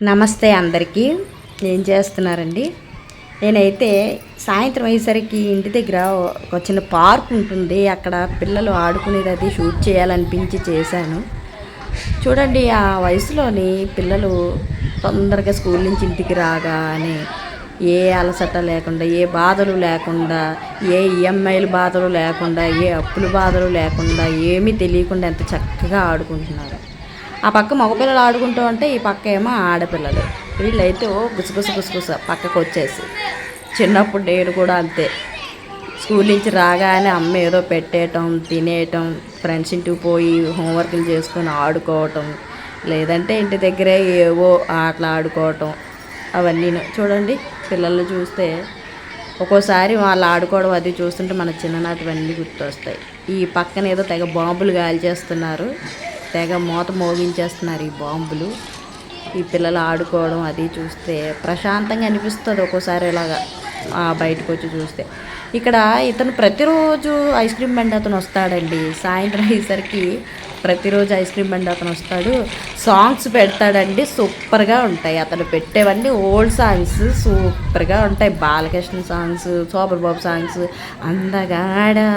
నమస్తే అందరికీ. ఏం చేస్తున్నారండి? నేనైతే సాయంత్రం అయ్యేసరికి ఇంటి దగ్గర ఒక చిన్న పార్క్ ఉంటుంది, అక్కడ పిల్లలు ఆడుకునేది అది షూట్ చేయాలనిపించి చేశాను. చూడండి, ఆ వయసులోని పిల్లలు తొందరగా స్కూల్ నుంచి ఇంటికి రాగానే ఏ అలసట లేకుండా, ఏ బాధలు లేకుండా, ఏ ఈఎంఐలు బాధలు లేకుండా, ఏ అప్పుల బాధలు లేకుండా, ఏమీ తెలియకుండా ఎంత చక్కగా ఆడుకుంటున్నారు. ఆ పక్క మగపిల్లలు ఆడుకుంటూ ఉంటే ఈ పక్క ఏమో ఆడపిల్లలు. వీళ్ళైతే గుసగుస పక్కకు వచ్చేసి. చిన్నప్పుడు నేను కూడా అంతే, స్కూల్ నుంచి రాగానే అమ్మ ఏదో పెట్టేయటం, తినేయటం, ఫ్రెండ్స్ ఇంటికి పోయి హోంవర్క్లు చేసుకొని ఆడుకోవటం, లేదంటే ఇంటి దగ్గరే ఏవో ఆటలు ఆడుకోవటం. అవన్నీ చూడండి, పిల్లలు చూస్తే ఒక్కోసారి వాళ్ళు ఆడుకోవడం అది చూస్తుంటే మన చిన్ననాటివన్నీ గుర్తొస్తాయి. ఈ పక్కన ఏదో తెగ బాంబులు గాల్చేస్తున్నారు, తెగ మూత మోగించేస్తున్నారు ఈ బాంబులు. ఈ పిల్లలు ఆడుకోవడం అది చూస్తే ప్రశాంతంగా అనిపిస్తుంది ఒక్కోసారి ఇలాగా బయటకు వచ్చి చూస్తే. ఇక్కడ ఇతను ప్రతిరోజు ఐస్ క్రీమ్ బండి అతను వస్తాడండి. సాయంత్రం అయ్యేసరికి ప్రతిరోజు ఐస్ క్రీమ్ బండి అతను వస్తాడు, సాంగ్స్ పెడతాడండి. సూపర్గా ఉంటాయి అతను పెట్టేవన్నీ, ఓల్డ్ సాంగ్స్ సూపర్గా ఉంటాయి. బాలకృష్ణ సాంగ్స్, శోభన్ బాబు సాంగ్స్, అందగాడా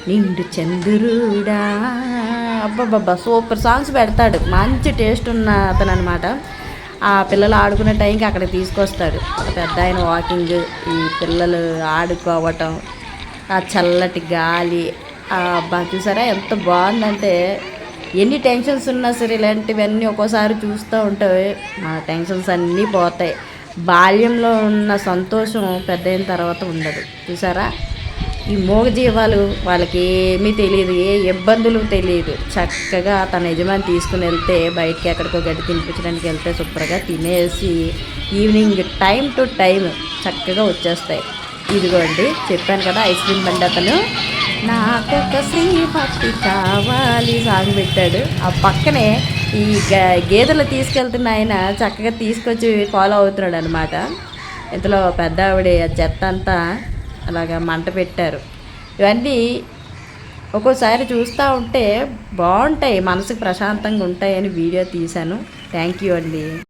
నిండు చంద్రుడా, అబ్బబ్బబ్బా సూపర్ సాంగ్స్ పెడతాడు. మంచి టేస్ట్ ఉన్న అతను అనమాట. ఆ పిల్లలు ఆడుకునే టైంకి అక్కడికి తీసుకొస్తాడు. పెద్ద ఆయన వాకింగ్, ఈ పిల్లలు ఆడుకోవటం, ఆ చల్లటి గాలి, అబ్బా చూసారా ఎంత బాగుందంటే. ఎన్ని టెన్షన్స్ ఉన్నా సరే ఇలాంటివన్నీ ఒక్కోసారి చూస్తూ ఉంటే మా టెన్షన్స్ అన్నీ పోతాయి. బాల్యంలో ఉన్న సంతోషం పెద్ద అయిన తర్వాత ఉండదు. చూసారా, ఈ మూగజీవాలు వాళ్ళకి ఏమీ తెలియదు, ఏ ఇబ్బందులు తెలియదు. చక్కగా తన యజమాని తీసుకుని వెళ్తే బయటికి ఎక్కడికో గడ్డి తినిపించడానికి వెళ్తే శుభ్రంగా తినేసి ఈవినింగ్ టైం టు టైం చక్కగా వచ్చేస్తాయి. ఇదిగోండి, చెప్పాను కదా ఐస్ క్రీమ్ బండి అతను నాకొక శ్రీపతి కావాలి సాంగ్ పెట్టాడు. ఆ పక్కనే ఈ గేదెలు తీసుకెళ్తున్న ఆయన చక్కగా తీసుకొచ్చి ఫాలో అవుతున్నాడు అనమాట. ఇంతలో పెద్ద ఆవిడ చెత్త అంతా అలాగా మంట పెట్టారు. ఇవన్నీ ఒక్కోసారి చూస్తూ ఉంటే బాగుంటాయి, మనసుకు ప్రశాంతంగా ఉంటాయని వీడియో తీశాను. థ్యాంక్ యూ అండి.